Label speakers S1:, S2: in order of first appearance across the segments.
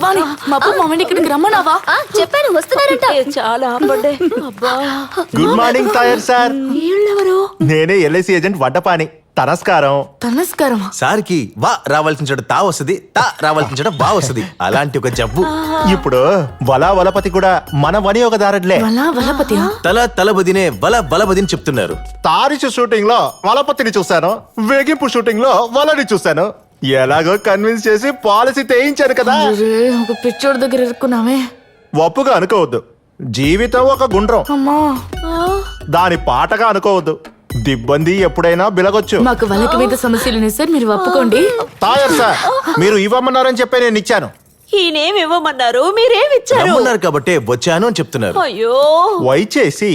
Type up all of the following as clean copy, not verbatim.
S1: వాణి మా అబ్బా మామని ఇక్కడికి రమ్మన్నావా?
S2: చెప్పాను వస్తున్నారంట.
S1: చాలా ఆపండి. అబ్బా
S3: గుడ్ మార్నింగ్ తాయర్ సార్.
S1: వీళ్ళెవరు?
S3: నేనే ఎల్ఐసి ఏజెంట్ వడ్డపాని. తనస్కారం.
S1: తనస్కారం.
S4: సార్కి వా రావాల్సిన చోట తా వస్తుంది, తా రావాల్సిన చోట బా వస్తుంది. అలాంటి ఒక జబ్బు.
S3: ఇప్పుడు వలపతి కూడా మన వనియోగదారులే.
S1: వలపతి
S4: తలబదినే బలబదిని చెప్తున్నారు.
S3: తారిచు షూటింగ్ లో వలపతిని చూశాను, వేగింపు షూటింగ్ లో వలని చూశాను. ఎలాగో కన్విన్స్ చేసి పాలసీ తేయించాను కదా.
S1: ఒక పిచ్చోడి దగ్గర ఇరుక్కున్నామే.
S3: ఒప్పుగా అనుకోవద్దు. జీవితం ఒక గుండ్రం,
S1: అమ్మా
S3: దాని పాటగా అనుకోవద్దు. దిబ్బంది ఎప్పుడైనా బిలగొచ్చు.
S1: మాకు వలకి మీద సమస్యలు సార్, మీరు ఒప్పుకోండి.
S3: తాయర్ సార్, మీరు ఇవ్వమన్నారని చెప్పి నేను ఇచ్చాను.
S5: ఈయనేమి ఇవ్వమన్నారు, మీరేమిచ్చారు?
S4: రమ్మన్నారు కాబట్టే వచ్చాను అని చెప్తున్నారు.
S5: అయ్యో,
S3: వైచేసి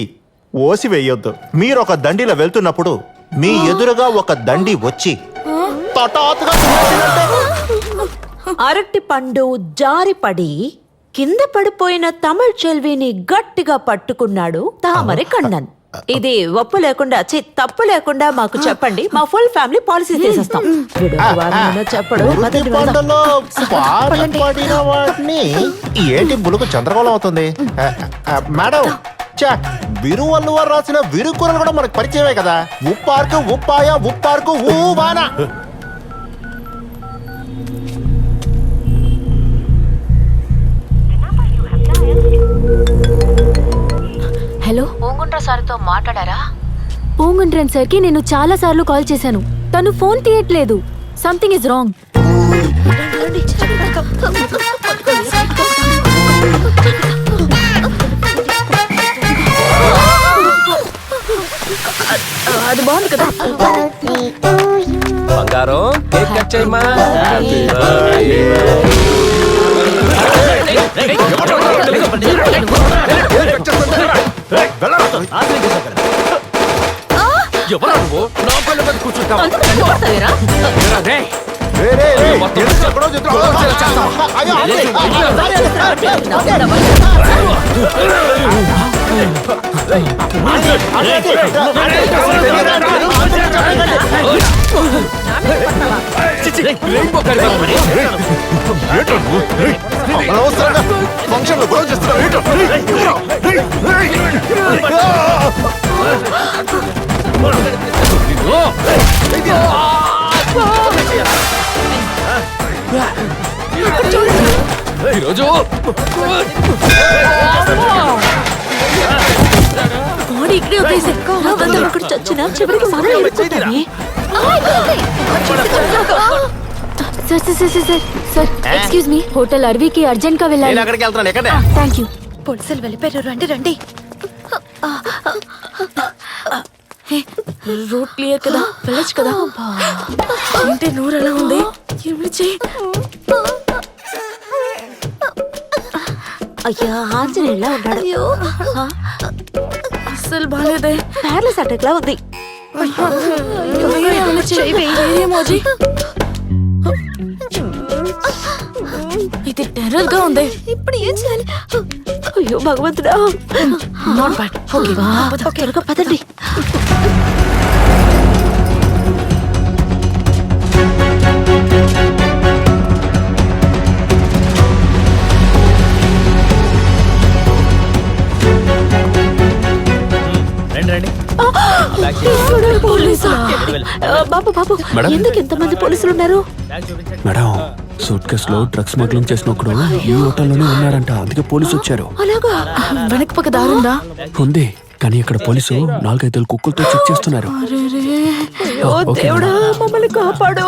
S3: ఓసి వేయొద్దు. మీరు ఒక దండిలో వెళ్తున్నప్పుడు మీ ఎదురుగా ఒక దండి వచ్చి తటాత్తుగా తినేసినట్టే.
S5: అరటి పండు జారిపడి కింద పడిపోయిన తమిళ్ చెల్విని గట్టిగా పట్టుకున్నాడు తామరి కണ്ണన్. ఇది ఒప్పు లేకుండా తప్పు లేకుండా మాకు చెప్పండి, మా ఫుల్ ఫ్యామిలీ పాలసీ తీసేస్తాం. చెప్పడు
S3: ఉరుటి పండులో పాలు పడిన వాటిని ఏంటి బులుకు చంద్రగోళం అవుతుంది. మేడం, విరువల్లు వారు రాసిన విరుకూరలు కూడా మనకు పరిచయమే కదా. ఉప్పార్కు ఉప్పాయ, ఉప్పార్కు ఊవానా.
S2: హలో,
S1: పూంగుండ్ర సార్తో మాట్లాడారా?
S2: పూంగుండ్రన్ సార్కి నేను చాలా సార్లు కాల్ చేశాను, తను ఫోన్ తీయట్లేదు. Something is wrong.
S1: అది బాగుంది కదా.
S6: బంగారం కేక్ కట్ చేయమా. ఎవరా నువ్వు నా పళ్ళ మీద కూర్చుంటావా?
S3: ఫంక్షన్ లో గొడవ చేస్తున్నావు.
S6: ఈరోజు
S1: బాడీ ఇక్కడే వదిలేసారు.
S5: చచ్చినా చివరికి మనం ఎదుర్కొంటామే.
S2: సార్ ఎక్స్క్యూజ్ మీ, హోటల్ అర్వీకి అర్జెంట్ గా వెళ్ళాలి.
S4: అక్కడికి వెళ్తాను. ఎక్కడ?
S2: Thank you.
S5: పోలీసులు వెళ్ళిపోయారు, రండి రండి.
S1: రూట్ క్లియర్ కదా, వెళ్ళొచ్చు కదా. ఏంటి నూరు ఎలా ఉంది? ఏమి చెయ్యి.
S5: అయ్యా, ఆంజనేయులా ఉన్నాడు.
S1: అస్సలు బాగాలేదే.
S5: ప్యారలైస్ అటాక్ లా ఉంది.
S1: ఏమోజీ, ఇది టెర్రర్ గా ఉంది.
S5: ఇప్పుడు ఏం చేయాలి? అయ్యో భగవంతుడా.
S1: Not bad. ఓకే,
S5: త్వరగా పదండి. బాబు బాబు, ఎందుకు ఎంతమంది పోలీసులు ఉన్నారు?
S7: మేడం, సూట్ కేసు లో డ్రగ్స్ స్మగ్లింగ్ చేసిన ఒకడు ఈ హోటల్లోనే ఉన్నారంట. అందుకే పోలీసు వచ్చారు.
S5: అలాగా?
S1: వెనక పక్క దారుందా?
S7: ఉంది, కానీ ఇక్కడ పోలీసు 4-5 కుక్కలతో చెక్ చేస్తున్నారు.
S5: దేవుడా, మమ్మల్ని కాపాడు.